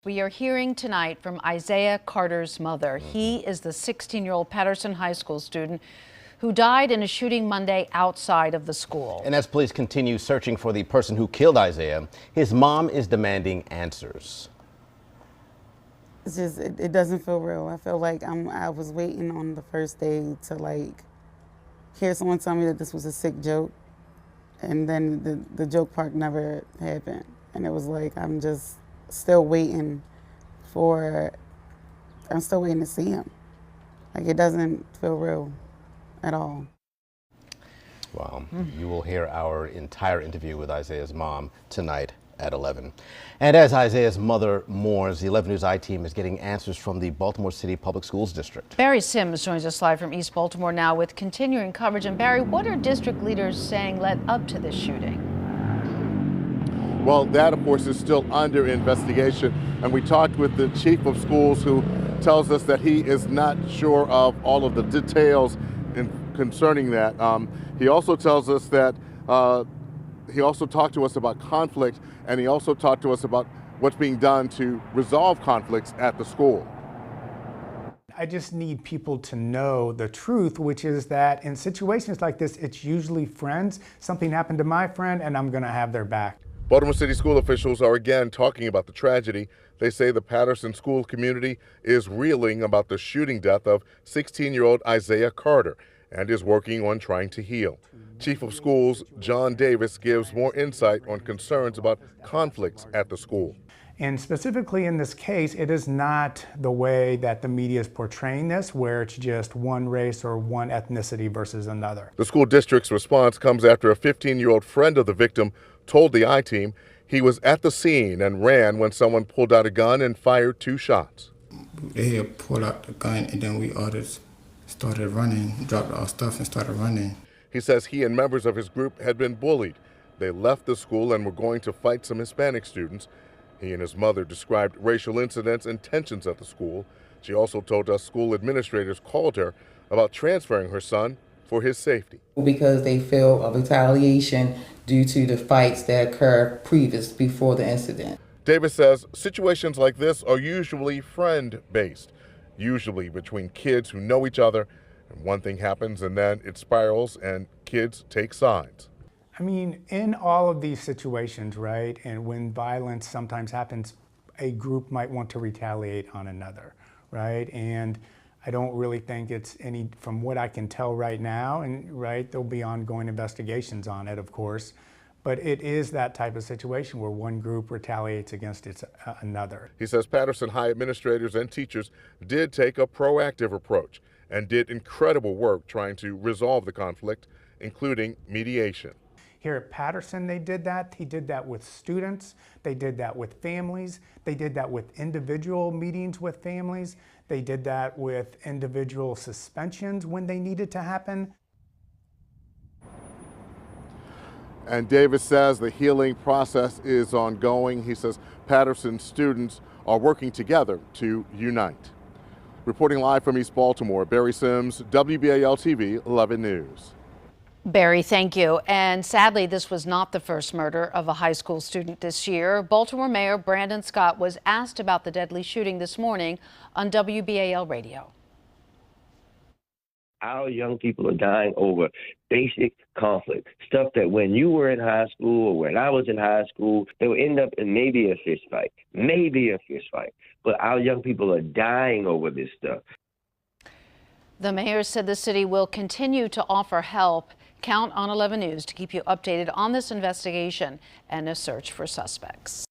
We are hearing tonight from Isaiah Carter's mother. He is the 16-year-old Patterson High School student who died in a shooting Monday outside of the school. And as police continue searching for the person who killed Isaiah, his mom is demanding answers. It's just, it doesn't feel real. I feel like I was waiting on the first day to hear someone tell me that this was a sick joke. And then the joke part never happened. And it was like, I'm just still waiting to see him. Like, it doesn't feel real at all. Wow. You will hear our entire interview with Isaiah's mom tonight at 11. And as Isaiah's mother mourns, the 11 News I-Team is getting answers from the Baltimore City Public Schools District. Barry Sims joins us live from East Baltimore now with continuing coverage. And Barry, what are district leaders saying led up to this shooting? Well, that, of course, is still under investigation. And we talked with the chief of schools, who tells us that he is not sure of all of the details concerning that. He also tells us that he also talked to us about conflict, and he also talked to us about what's being done to resolve conflicts at the school. I just need people to know the truth, which is that in situations like this, it's usually friends. Something happened to my friend, and I'm going to have their back. Baltimore City school officials are again talking about the tragedy. They say the Patterson school community is reeling about the shooting death of 16-year-old Isaiah Carter and is working on trying to heal. Chief of Schools John Davis gives more insight on concerns about conflicts at the school. And specifically in this case, it is not the way that the media is portraying this, where it's just one race or one ethnicity versus another. The school district's response comes after a 15-year-old friend of the victim told the I-Team he was at the scene and ran when someone pulled out a gun and fired 2 shots. They had pulled out the gun, and then we all just started running, dropped our stuff and started running. He says he and members of his group had been bullied. They left the school and were going to fight some Hispanic students. He and his mother described racial incidents and tensions at the school. She also told us school administrators called her about transferring her son for his safety. Because they feel a retaliation due to the fights that occurred before the incident. Davis says situations like this are usually friend-based, usually between kids who know each other, and one thing happens and then it spirals and kids take sides. I mean, in all of these situations, right, and when violence sometimes happens, a group might want to retaliate on another, right? And I don't really think it's any, from what I can tell right now, and right, there'll be ongoing investigations on it, of course, but it is that type of situation where one group retaliates against another. He says Patterson High administrators and teachers did take a proactive approach and did incredible work trying to resolve the conflict, including mediation. Here at Patterson, they did that. He did that with students. They did that with families. They did that with individual meetings with families. They did that with individual suspensions when they needed to happen. And Davis says the healing process is ongoing. He says Patterson students are working together to unite. Reporting live from East Baltimore, Barry Sims, WBAL-TV 11 News. Barry, thank you. And sadly, this was not the first murder of a high school student this year. Baltimore Mayor Brandon Scott was asked about the deadly shooting this morning on WBAL Radio. Our young people are dying over basic conflict, stuff that when you were in high school or when I was in high school, they would end up in maybe a fist fight. But our young people are dying over this stuff. The mayor said the city will continue to offer help. Count on 11 News to keep you updated on this investigation and a search for suspects.